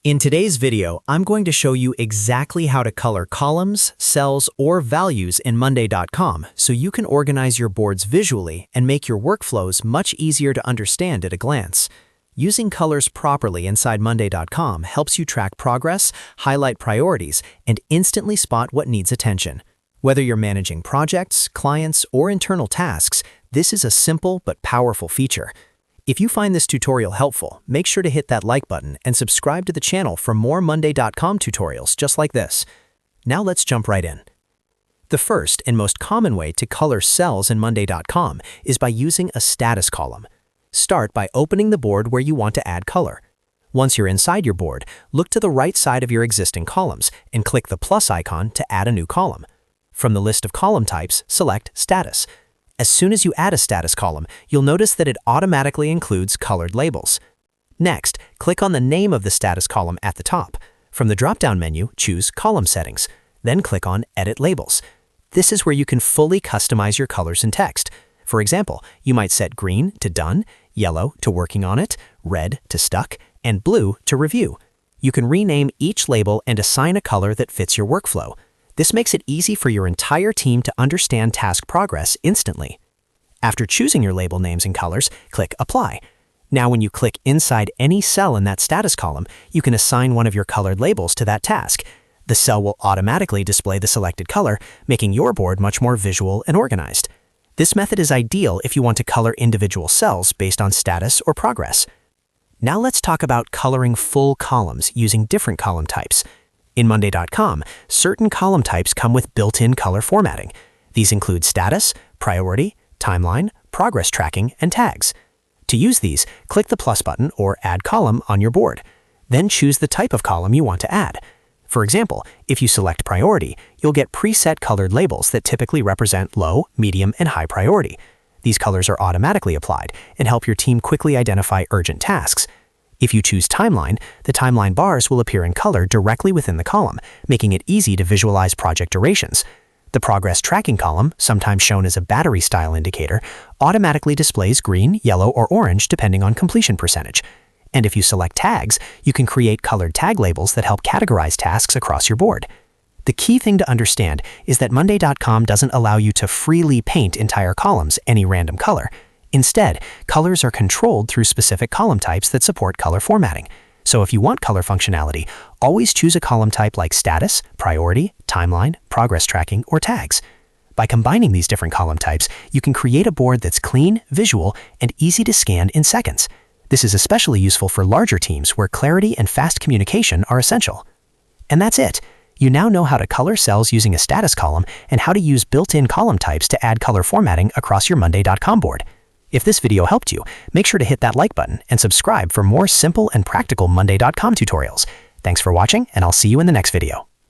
In today's video, I'm going to show you exactly how to color columns, cells, or values in Monday.com so you can organize your boards visually and make your workflows much easier to understand at a glance. Using colors properly inside Monday.com helps you track progress, highlight priorities, and instantly spot what needs attention. Whether you're managing projects, clients, or internal tasks, this is a simple but powerful feature. If you find this tutorial helpful, make sure to hit that like button and subscribe to the channel for more Monday.com tutorials just like this. Now let's jump right in. The first and most common way to color cells in Monday.com is by using a status column. Start by opening the board where you want to add color. Once you're inside your board, look to the right side of your existing columns and click the plus icon to add a new column. From the list of column types, select Status. As soon as you add a status column, you'll notice that it automatically includes colored labels. Next, click on the name of the status column at the top. From the drop-down menu, choose Column Settings. Then click on Edit Labels. This is where you can fully customize your colors and text. For example, you might set green to Done, yellow to Working on it, red to Stuck, and blue to Review. You can rename each label and assign a color that fits your workflow. This makes it easy for your entire team to understand task progress instantly. After choosing your label names and colors, click Apply. Now when you click inside any cell in that status column, you can assign one of your colored labels to that task. The cell will automatically display the selected color, making your board much more visual and organized. This method is ideal if you want to color individual cells based on status or progress. Now let's talk about coloring full columns using different column types. In Monday.com, certain column types come with built-in color formatting. These include status, priority, timeline, progress tracking, and tags. To use these, click the plus button or Add Column on your board. Then choose the type of column you want to add. For example, if you select priority, you'll get preset colored labels that typically represent low, medium, and high priority. These colors are automatically applied and help your team quickly identify urgent tasks. If you choose Timeline, the timeline bars will appear in color directly within the column, making it easy to visualize project durations. The Progress Tracking column, sometimes shown as a battery-style indicator, automatically displays green, yellow, or orange depending on completion percentage. And if you select Tags, you can create colored tag labels that help categorize tasks across your board. The key thing to understand is that Monday.com doesn't allow you to freely paint entire columns any random color. Instead, colors are controlled through specific column types that support color formatting. So if you want color functionality, always choose a column type like status, priority, timeline, progress tracking, or tags. By combining these different column types, you can create a board that's clean, visual, and easy to scan in seconds. This is especially useful for larger teams where clarity and fast communication are essential. And that's it. You now know how to color cells using a status column and how to use built-in column types to add color formatting across your Monday.com board. If this video helped you, make sure to hit that like button and subscribe for more simple and practical Monday.com tutorials. Thanks for watching, and I'll see you in the next video.